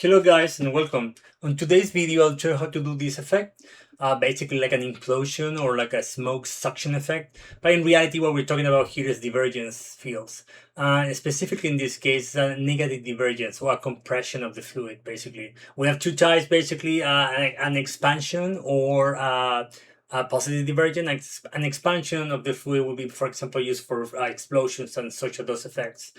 Hello guys and welcome. On today's video I'll show you how to do this effect, basically like an implosion or like a smoke suction effect, but in reality what we're talking about here is divergence fields. Specifically in this case negative divergence or a compression of the fluid. Basically we have two types, basically an expansion or a positive divergence. An expansion of the fluid will be, for example, used for explosions and such of those effects.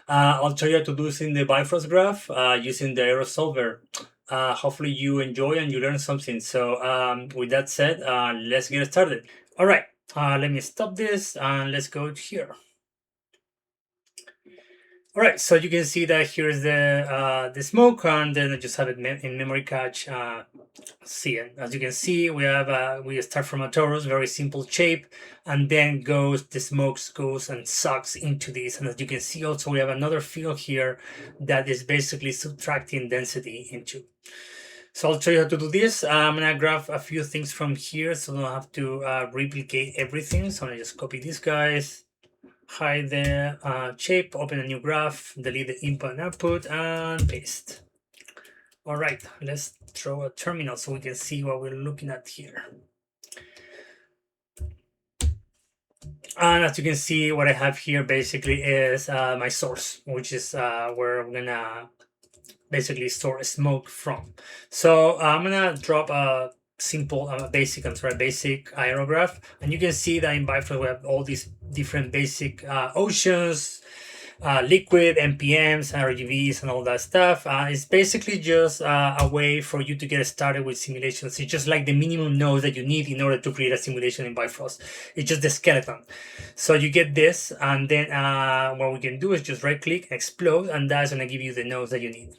I'll show you how to do this in the Bifrost graph using the Aero solver. Hopefully you enjoy and you learn something. So with that said, let's get started. All right, let me stop this and let's go here. All right, so you can see that here's the smoke, and then I just have it in memory cache. See it. As you can see, we start from a torus, very simple shape, and then the smoke goes and sucks into this. And as you can see, also we have another field here that is basically subtracting density into. So I'll show you how to do this. I'm gonna grab a few things from here, so I don't have to replicate everything. So I'm gonna just copy these guys, hide the shape, open a new graph, delete the input and output, and paste. All right, let's throw a terminal so we can see what we're looking at here. And as you can see, what I have here basically is my source, which is where I'm gonna basically store smoke from. So I'm gonna drop a simple basic aerograph, and you can see that in Bifrost we have all these different basic oceans, liquid, NPMs, RGBs, and all that stuff. It's basically just a way for you to get started with simulations. It's just like the minimum nodes that you need in order to create a simulation in Bifrost. It's just the skeleton. So you get this, and then what we can do is just right click, explode, and that's going to give you the nodes that you need.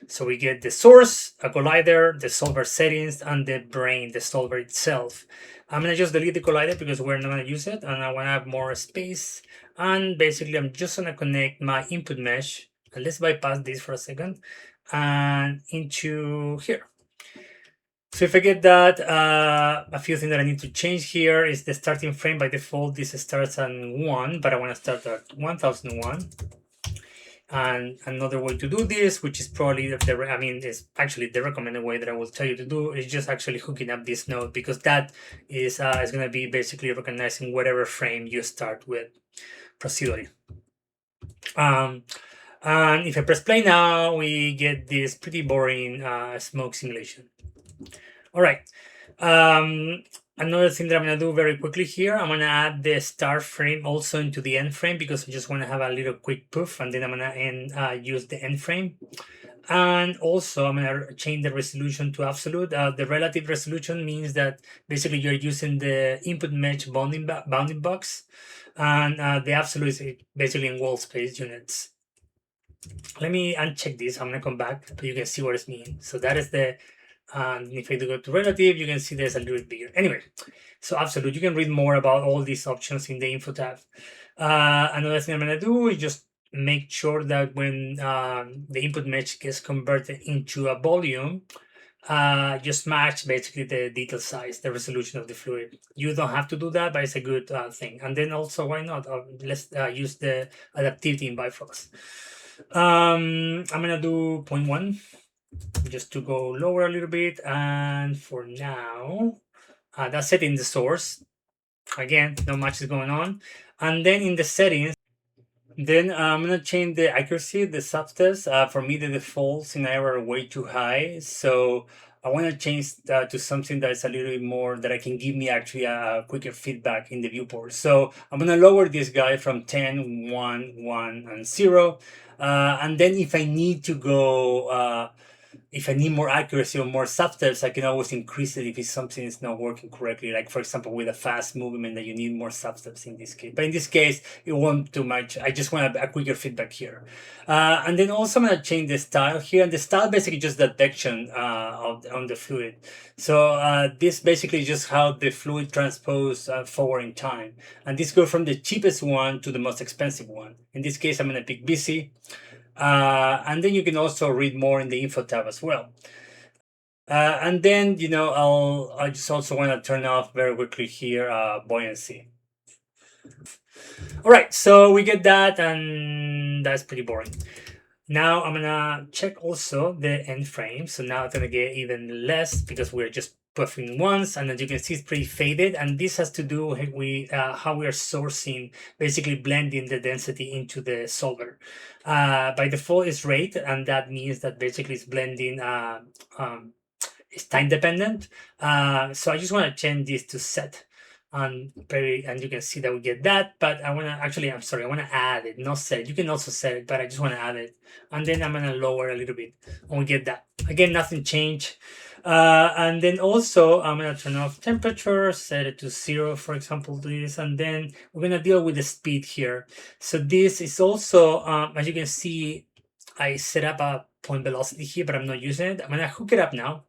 So we get the source, a collider, the solver settings, and the brain, the solver itself. I'm going to just delete the collider because we're not going to use it, and I want to have more space. And basically, I'm just going to connect my input mesh. And let's bypass this for a second and into here. So if I get that, a few things that I need to change here is the starting frame. By default, this starts at 1, but I want to start at 1001. And another way to do this, which is probably is actually the recommended way that I will tell you to do, is just actually hooking up this node, because that is going to be basically recognizing whatever frame you start with procedurally. And if I press play now, we get this pretty boring smoke simulation. All right. Another thing that I'm going to do very quickly here, I'm going to add the start frame also into the end frame, because I just want to have a little quick poof, and then I'm going to use the end frame. And also I'm going to change the resolution to absolute. The relative resolution means that basically you're using the input mesh bounding box, and the absolute is basically in wall space units. Let me uncheck this. I'm going to come back, but you can see what it means. So that is the and if I do go to relative, you can see there's a little bit bigger. Anyway, so absolute, you can read more about all these options in the info tab. Another thing I'm going to do is just make sure that when the input mesh gets converted into a volume, just match basically the detail size, the resolution of the fluid. You don't have to do that, but it's a good thing. And then also, why not? Let's use the adaptivity in Bifrost. I'm going to do 0.1. Just to go lower a little bit, and for now that's it in the source. Again, not much is going on. And then in the settings, then I'm gonna change the accuracy, the substeps. For me, the defaults in Aero are way too high, so I want to change to something that is a little bit more, that I can give me actually a quicker feedback in the viewport. So I'm gonna lower this guy from 10, 1, 1, and 0. And then if I need to go if I need more accuracy or more substeps, I can always increase it if it's something is not working correctly. Like, for example, with a fast movement that you need more substeps in this case. But in this case, it won't too much. I just want a quicker feedback here. And then also I'm going to change the style here. And the style basically just detection on the fluid. So this basically is just how the fluid transpose forward in time. And this goes from the cheapest one to the most expensive one. In this case, I'm going to pick busy. And then you can also read more in the info tab as well. And then, I just also want to turn off very quickly here buoyancy. All right, so we get that, and that's pretty boring. Now I'm gonna check also the end frame. So now it's gonna get even less because we're just buffing once, and as you can see, it's pretty faded. And this has to do with how we are sourcing, basically blending the density into the solver. By default, it's rate, and that means that basically it's blending. It's time dependent. So I just want to change this to set. And you can see that we get that, but I want to actually, I'm sorry, I want to add it, not set it. You can also set it, but I just want to add it. And then I'm going to lower a little bit and we get that. Again, nothing changed. And then also I'm going to turn off temperature, set it to 0, for example, this, and then we're going to deal with the speed here. So this is also, as you can see, I set up a point velocity here, but I'm not using it. I'm going to hook it up now.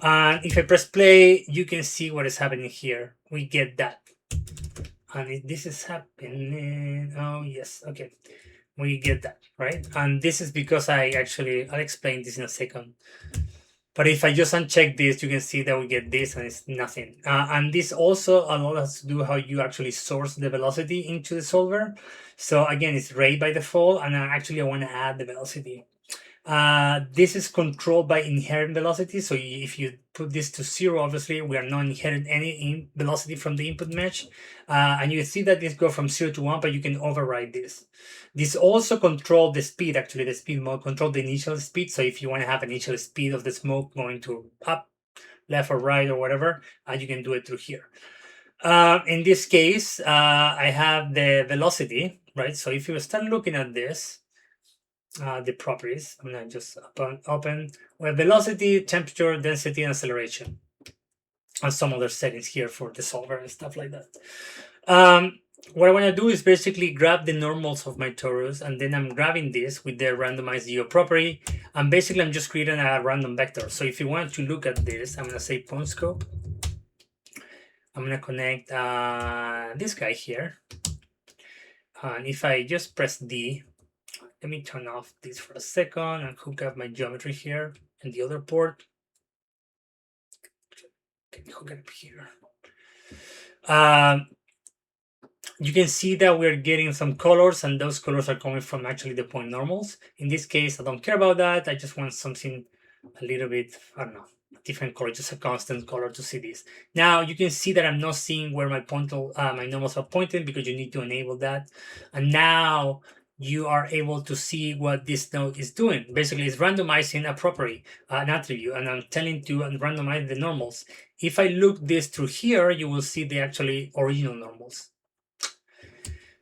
And if I press play, you can see what is happening here. We get that. And this is happening. Oh, yes. Okay. We get that, right? And this is because I'll explain this in a second. But if I just uncheck this, you can see that we get this and it's nothing. And this also allows us to do how you actually source the velocity into the solver. So again, it's rate by default. And I want to add the velocity. This is controlled by inherent velocity. So if you put this to 0, obviously we are not inheriting any velocity from the input mesh. And you see that this goes from 0 to 1, but you can override this. This also controls the speed, actually the speed mode, control the initial speed. So if you want to have initial speed of the smoke going to up, left or right or whatever, you can do it through here. In this case, I have the velocity, right? So if you start looking at this, the properties, I'm gonna just open with velocity, temperature, density, and acceleration, and some other settings here for the solver and stuff like that. What I want to do is basically grab the normals of my torus, and then I'm grabbing this with the randomized geo property, and basically I'm just creating a random vector. So if you want to look at this, I'm gonna say point scope. I'm gonna connect this guy here, and if I just press D, let me turn off this for a second and hook up my geometry here and the other port. Can hook it up here. You can see that we're getting some colors, and those colors are coming from actually the point normals. In this case, I don't care about that. I just want something a little bit, I don't know, different color, just a constant color to see this. Now you can see that I'm not seeing where my my normals are pointing because you need to enable that. And now you are able to see what this node is doing. Basically, it's randomizing a property, an attribute, and I'm telling to randomize the normals. If I look this through here, you will see the actually original normals.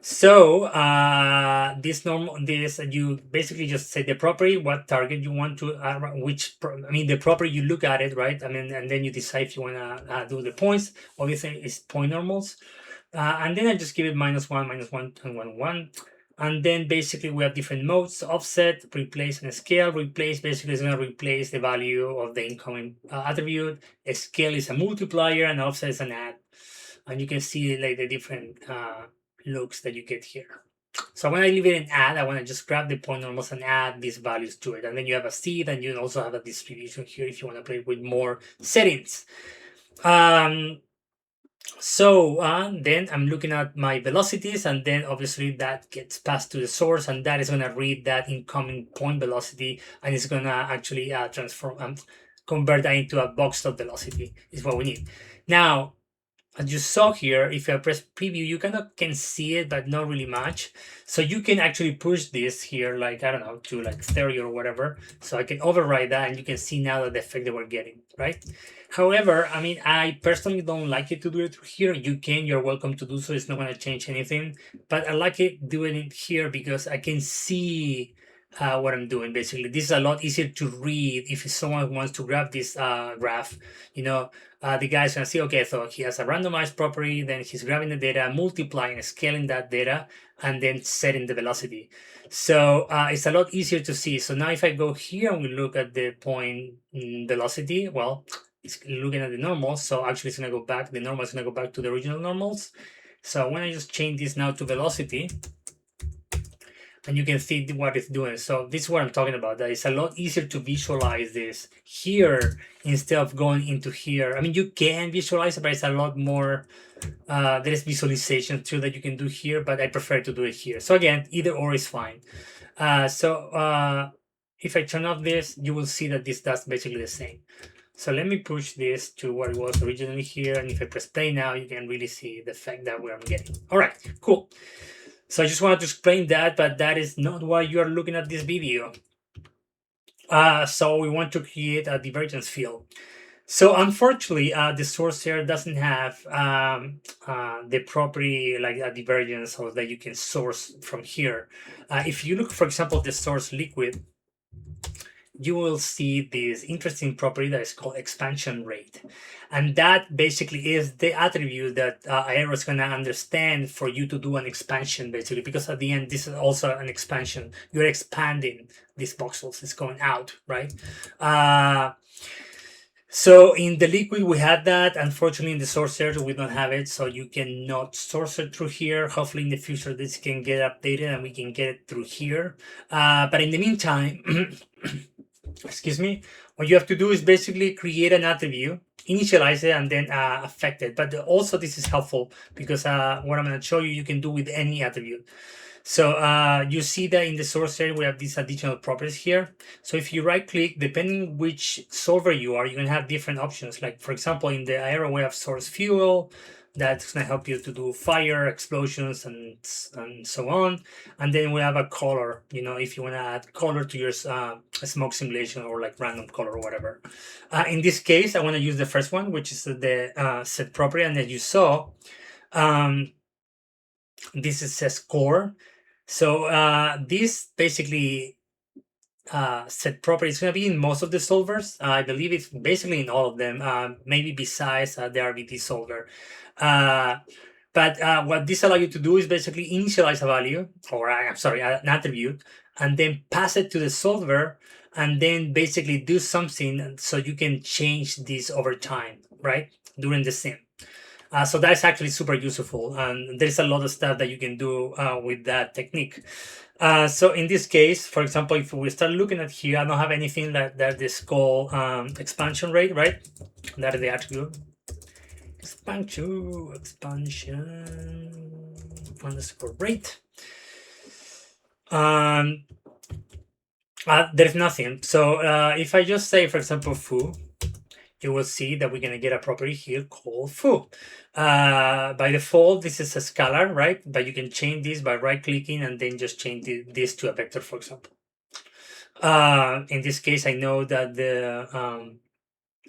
So you basically just say the property, what target you want to, the property you look at it, right? And then you decide if you want to do the points. Obviously, it's point normals, and then I just give it -1, -1, and 1, 1. And then basically we have different modes: offset, replace, and scale. Replace basically is going to replace the value of the incoming attribute. A scale is a multiplier, and offset is an add. And you can see like the different looks that you get here. So when I leave it in add, I want to just grab the point normals and add these values to it. And then you have a seed, and you also have a distribution here if you want to play with more settings. Then I'm looking at my velocities, and then obviously that gets passed to the source, and that is going to read that incoming point velocity, and it's going to actually transform and convert that into a box dot velocity is what we need. Now, as you saw here, if I press preview, you kind of can see it, but not really much. So you can actually push this here, like, I don't know, to like stereo or whatever. So I can override that, and you can see now the effect that we're getting, right? However, I personally don't like it to do it here. You're welcome to do so. It's not going to change anything. But I like it doing it here because I can see what I'm doing. Basically, this is a lot easier to read if someone wants to grab this graph. The guy's gonna see, okay, so he has a randomized property, then he's grabbing the data, multiplying, scaling that data, and then setting the velocity. So it's a lot easier to see. So now if I go here and we look at the point velocity, well, it's looking at the normals. So actually it's gonna go back, the normal is gonna go back to the original normals. So when I just change this now to velocity, and you can see what it's doing. So this is what I'm talking about, that it's a lot easier to visualize this here instead of going into here. I mean, you can visualize it, but it's a lot more, there's visualization too that you can do here, but I prefer to do it here. So again, either or is fine. If I turn off this, you will see that this does basically the same. So let me push this to what it was originally here, and if I press play now, you can really see the effect that we're getting. All right, cool. So I just wanted to explain that, but that is not why you are looking at this video. So we want to create a divergence field. So unfortunately, the source here doesn't have the property like a divergence, or that you can source from here. If you look, for example, the source liquid, you will see this interesting property that is called expansion rate. And that basically is the attribute that Aero is going to understand for you to do an expansion, basically, because at the end, this is also an expansion. You're expanding these voxels, it's going out, right? So in the liquid, we had that. Unfortunately, in the source area, we don't have it. So you cannot source it through here. Hopefully in the future, this can get updated and we can get it through here. But in the meantime, excuse me, what you have to do is basically create an attribute, initialize it, and then affect it. But also this is helpful because what I'm going to show you, you can do with any attribute. So you see that in the source area, we have these additional properties here. So if you right click, depending which solver you are, you can have different options. Like for example, in the Aero, we have source fuel. That's going to help you to do fire, explosions, and so on. And then we have a color, you know, if you want to add color to your smoke simulation or like random color or whatever. In this case, I want to use the first one, which is the set property. And as you saw, this is says core. So this basically set property is going to be in most of the solvers. I believe it's basically in all of them, maybe besides the RBT solver. But what this allows you to do is basically initialize a value, or I'm sorry, an attribute, and then pass it to the solver, and then basically do something so you can change this over time, right, during the sim. So that's actually super useful, and there's a lot of stuff that you can do with that technique. So in this case, for example, if we start looking at here, I don't have anything that is called expansion rate, right? That is the attribute. Expansion underscore rate. There's nothing. So if I just say, for example, foo, you will see that we're going to get a property here called foo. By default, this is a scalar, right? But you can change this by right-clicking and then just change this to a vector, for example. In this case, I know that the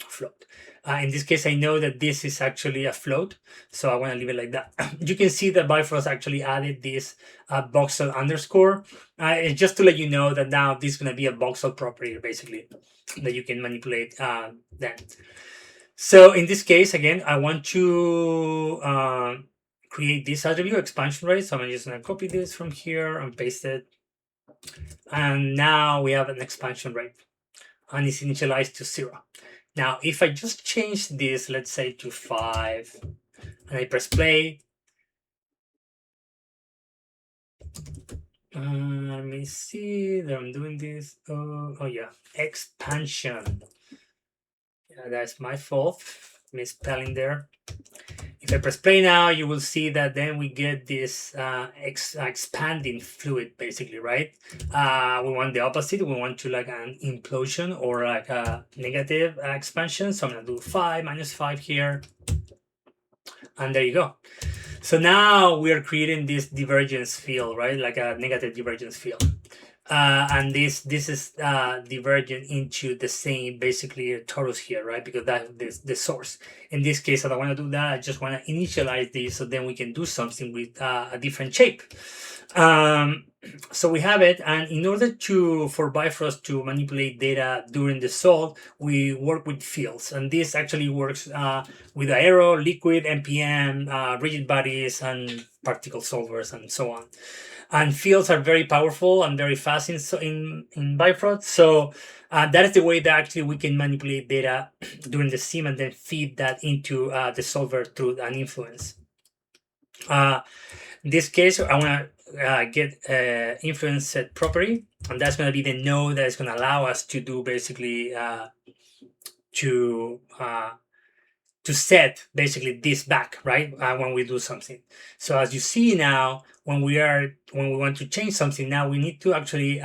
float. In this case, I know that this is actually a float, so I want to leave it like that. You can see that Bifrost actually added this voxel underscore. It's just to let you know that now this is going to be a voxel property, basically, that you can manipulate then. So in this case, again, I want to create this attribute, expansion rate. So I'm just going to copy this from here and paste it. And now we have an expansion rate, and it's initialized to 0. Now, if I just change this, let's say to 5, and I press play, let me see that I'm doing this. Oh yeah, expansion. Yeah, that's my fault, misspelling there. If I press play now, you will see that then we get this expanding fluid, basically, right? We want the opposite. We want to like an implosion or like a negative expansion. So I'm going to do 5, -5 here. And there you go. So now we are creating this divergence field, right? Like a negative divergence field. And this is divergent into the same basically torus here, right? Because that is the source. In this case, I don't want to do that. I just want to initialize this so then we can do something with a different shape. So we have it, and in order for Bifrost to manipulate data during the solve, we work with fields, and this actually works with Aero, liquid, NPM, rigid bodies, and particle solvers, and so on. And fields are very powerful and very fast in Bifrost. So that is the way that actually we can manipulate data during the sim and then feed that into the solver through an influence. In this case, I want to get influence set property, and that's going to be the node that is going to allow us to do basically to set basically this back, right, when we do something. So as you see now, when we want to change something, now we need to actually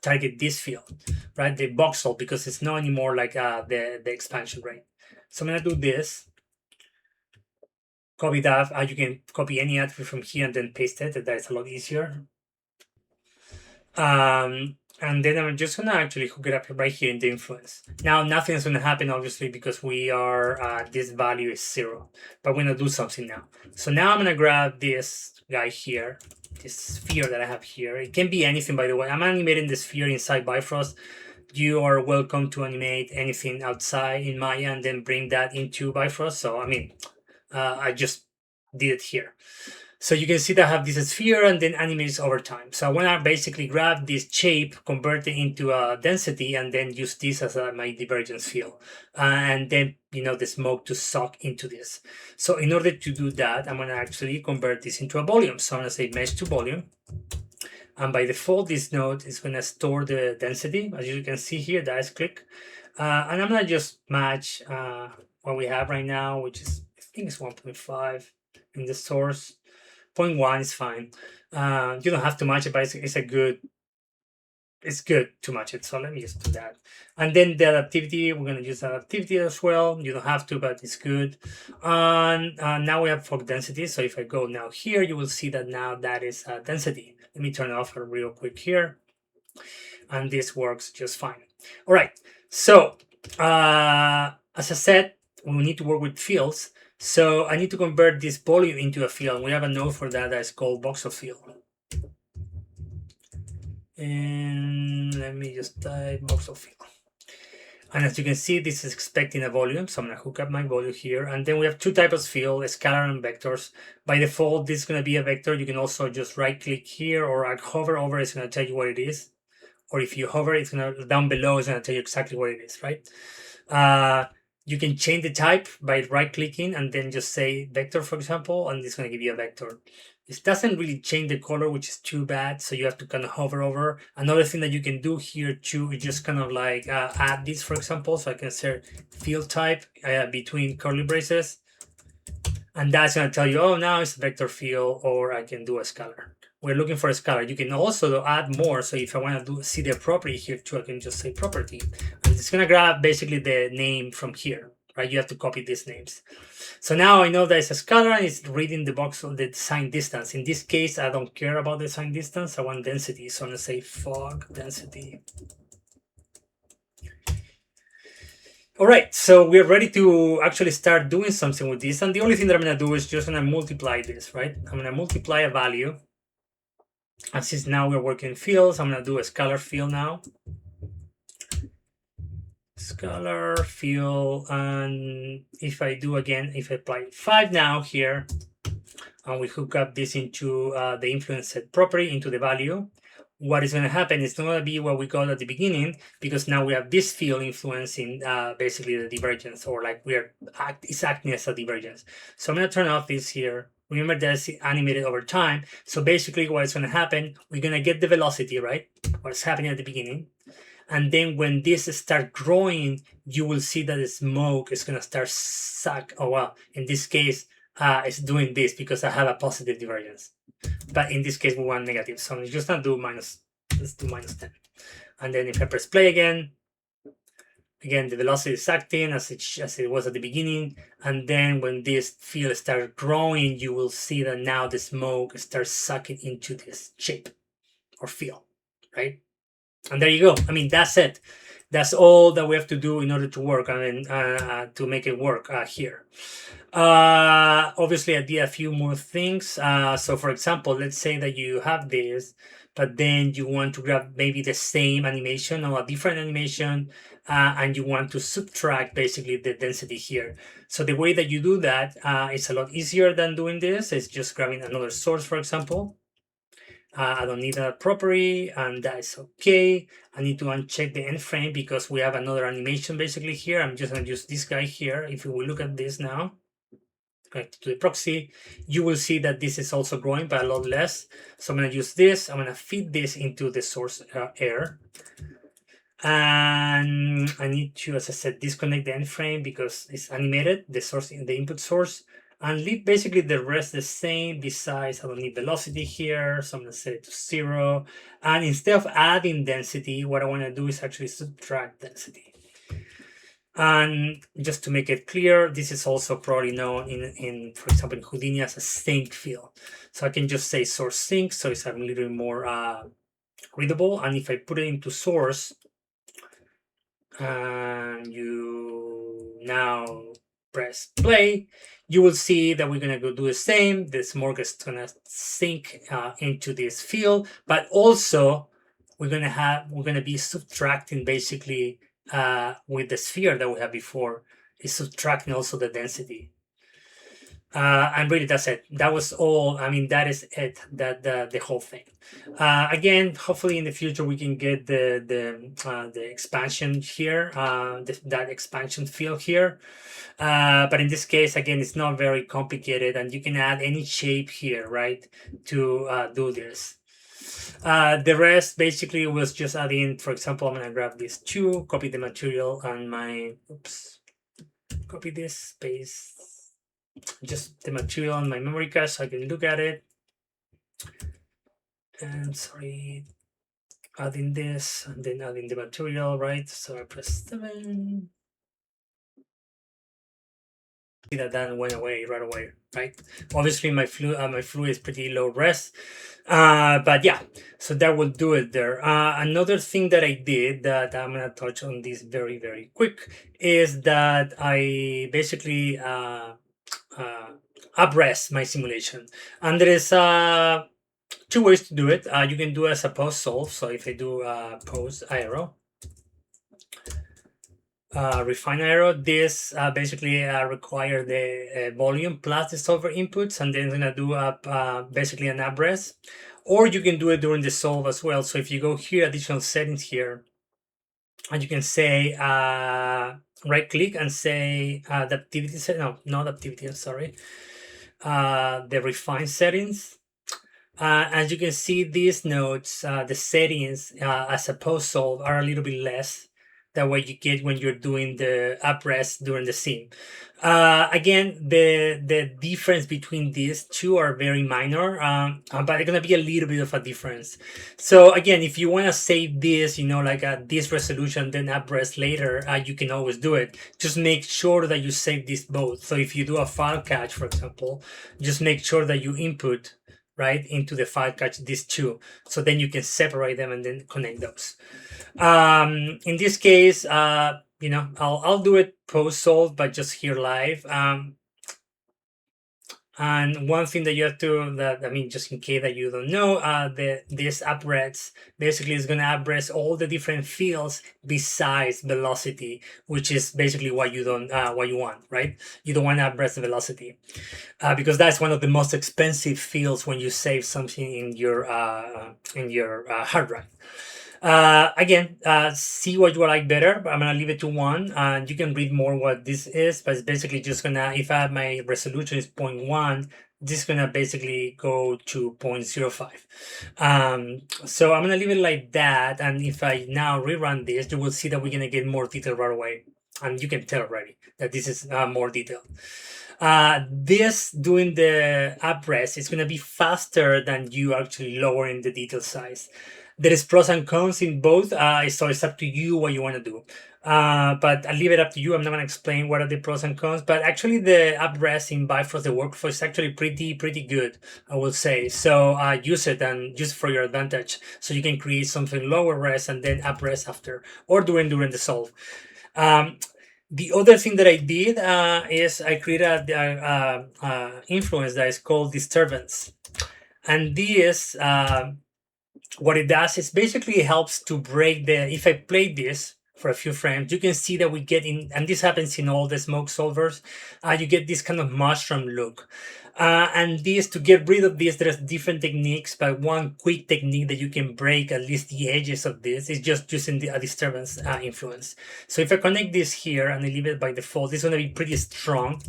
target this field, right, the voxel, because it's not anymore like the expansion rate. So I'm going to do this, copy that. You can copy any attribute from here and then paste it. That is a lot easier. And then I'm just gonna actually hook it up right here in the influence. Now nothing's gonna happen, obviously, because we are this value is 0, but we're gonna do something now. So now I'm gonna grab this guy here, this sphere that I have here. It can be anything, by the way. I'm animating the sphere inside Bifrost. You are welcome to animate anything outside in Maya and then bring that into Bifrost. So I mean, I just did it here. So you can see that I have this sphere and then animates over time. So I want to basically grab this shape, convert it into a density, and then use this as my divergence field. And then, the smoke to suck into this. So in order to do that, I'm going to actually convert this into a volume. So I'm going to say mesh to volume. And by default, this node is going to store the density. As you can see here, that is click. And I'm going to just match what we have right now, which is, I think it's 1.5 in the source. 0.1 is fine. You don't have to match it, but it's good to match it. So let me just do that. And then the adaptivity, we're going to use adaptivity as well. You don't have to, but it's good. And now we have fog density. So if I go now here, you will see that now that is density. Let me turn it off real quick here. And this works just fine. All right. So as I said, we need to work with fields. So I need to convert this volume into a field. We have a node for that is called voxel field. And let me just type voxel field. And as you can see, this is expecting a volume. So I'm going to hook up my volume here. And then we have two types of field, scalar and vectors. By default, this is going to be a vector. You can also just right click here or hover over. It's going to tell you what it is. Or if you hover, it's going to down below. It's going to tell you exactly what it is, right? You can change the type by right-clicking and then just say vector, for example, and it's going to give you a vector. This doesn't really change the color, which is too bad, so you have to kind of hover over. Another thing that you can do here too is just kind of like add this, for example, so I can say field type between curly braces, and that's going to tell you, oh, now it's a vector field, or I can do a scalar. We're looking for a scalar. You can also add more. So if I want to see the property here too, I can just say property. And it's going to grab basically the name from here, right? You have to copy these names. So now I know that it's a scalar and it's reading the box of the sign distance. In this case, I don't care about the sign distance. I want density. So I'm going to say fog density. All right, so we're ready to actually start doing something with this. And the only thing that I'm going to do is just going to multiply this, right? I'm going to multiply a value. And since now we're working fields, I'm going to do a scalar field now. Scalar field, and if I do again, if I apply 5 now here, and we hook up this into the influence set property into the value, what is going to happen is not going to be what we got at the beginning, because now we have this field influencing basically the divergence, or like it's acting as a divergence. So I'm going to turn off this here. Remember that's animated over time. So basically what's going to happen, we're going to get the velocity, right? What's happening at the beginning. And then when this starts growing, you will see that the smoke is going to start suck. Oh, well, in this case, it's doing this because I have a positive divergence. But in this case, we want negative. So I'm just going to do let's do minus 10. And then if I press play again, the velocity is acting as it was at the beginning. And then when this field starts growing, you will see that now the smoke starts sucking into this shape or field, right? And there you go. I mean, that's it. That's all that we have to do in order to work. I mean, to make it work here. Obviously, I did a few more things. So, for example, let's say that you have this, but then you want to grab maybe the same animation or a different animation, and you want to subtract basically the density here. So the way that you do that is a lot easier than doing this. It's just grabbing another source, for example. I don't need a property, and that's okay. I need to uncheck the end frame because we have another animation basically here. I'm just going to use this guy here. If we look at this now, connected to the proxy, you will see that this is also growing by a lot less. So I'm going to use this. I'm going to feed this into the source air. And I need to, as I said, disconnect the end frame because it's animated, the source in the input source, and leave basically the rest the same. Besides, I don't need velocity here, so I'm going to set it to 0. And instead of adding density, what I want to do is actually subtract density. And just to make it clear, this is also probably known in for example, in Houdini as a sync field. So I can just say source sync, so it's a little more readable. And if I put it into source, and you now press play, you will see that we're gonna go do the same. This Morgue is gonna sync into this field, but also we're gonna be subtracting basically with the sphere that we had before, is subtracting also the density. And really that's it. That was all. I mean, that is it, that the whole thing. Again, hopefully in the future we can get the expansion here, that expansion field here. But in this case, again, it's not very complicated, and you can add any shape here, right, to do this. The rest basically was just adding, for example, I'm gonna grab these two, copy the material on my, copy this, paste just the material on my memory cache so I can look at it. And sorry, adding this and then adding the material, right? So I press 7. See that went away right away, right? Obviously my fluid is pretty low res, but yeah, so that will do it there. Another thing that I did that I'm gonna touch on this very, very quick is that I basically uprest my simulation, and there is 2 ways to do it. You can do it as a post solve. So if I do post Aero, refine Aero, this basically require the volume plus the solver inputs, and then it's gonna do basically an uprest. Or you can do it during the solve as well. So if you go here, additional settings here, and you can say right click and say adaptivity setting. No, not activity. Sorry. The refine settings. As you can see, these nodes, the settings as a post solve are a little bit less than what you get when you're doing the uprest during the sim. Again, the difference between these two are very minor, but they're gonna be a little bit of a difference. So again, if you want to save this, you know, like this resolution, then uprest later, you can always do it. Just make sure that you save this both. So if you do a file cache, for example, just make sure that you input right into the file cache these two, so then you can separate them and then connect those. In this case, you know, I'll do it post solve, but just here live. And one thing that you have to, I mean, just in case that you don't know, this uprest basically is going to uprest all the different fields besides velocity, which is basically what you don't, what you want, right? You don't want to uprest the velocity because that's one of the most expensive fields when you save something in your hard drive. Again, see what you like better, but I'm gonna leave it to 1, and you can read more what this is, but it's basically just gonna, if I have my resolution is 0.1, this is gonna basically go to 0.05. So I'm gonna leave it like that, and if I now rerun this, you will see that we're gonna get more detail right away, and you can tell already that this is more detailed. This doing the uprest is gonna be faster than you actually lowering the detail size. There is pros and cons in both, so it's up to you what you want to do. But I'll leave it up to you. I'm not going to explain what are the pros and cons, but actually the uprest in Bifrost, the workflow is actually pretty good, I will say. So use it and use it for your advantage. So you can create something lower res and then uprest after, or during the solve. The other thing that I did is I created an influence that is called Divergence. And this what it does is basically helps to break the, if I play this for a few frames, you can see that we get in, and this happens in all the smoke solvers, you get this kind of mushroom look. And this, to get rid of this, there's different techniques, but one quick technique that you can break at least the edges of this is just using the disturbance influence. So if I connect this here and I leave it by default, it's going to be pretty strong.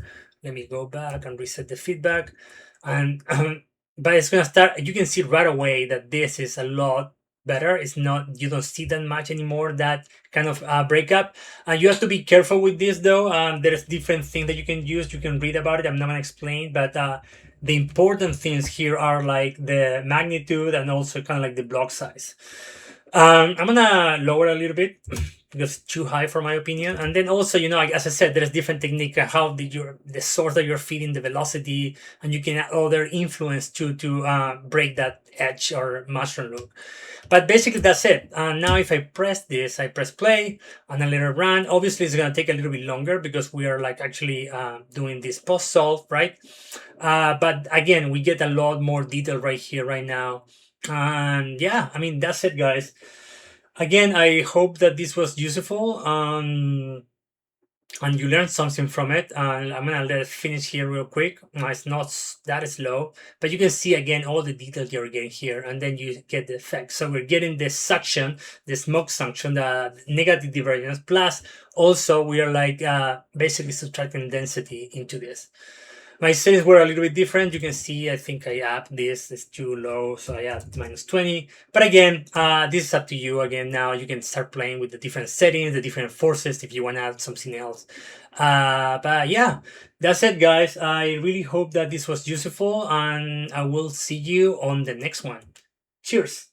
let me go back and reset the feedback. And but it's gonna start. You can see right away that this is a lot better. It's not, you don't see that much anymore, that kind of breakup. And you have to be careful with this though. There's different things that you can use. You can read about it. I'm not gonna explain, but the important things here are like the magnitude and also kind of like the block size. I'm gonna lower a little bit because it's too high for my opinion. And then also, you know, like, as I said, there's different technique how the source that you're feeding the velocity, and you can add other influence to break that edge or mushroom loop. But basically that's it. Now if I press this, I press play and I let it run. Obviously it's gonna take a little bit longer because we are like actually doing this post solve, right? But again, we get a lot more detail right here, right now. And yeah, I mean, that's it, guys. Again, I hope that this was useful. And you learned something from it. And I'm gonna let it finish here real quick. It's not that slow, but you can see again all the details you're getting here, and then you get the effect. So we're getting this suction, the smoke suction, the negative divergence, plus also we are like basically subtracting density into this. My settings were a little bit different. You can see, I think I upped this. It's too low, so I add -20. But again, this is up to you. Again, now you can start playing with the different settings, the different forces if you want to add something else. But yeah, that's it, guys. I really hope that this was useful, and I will see you on the next one. Cheers.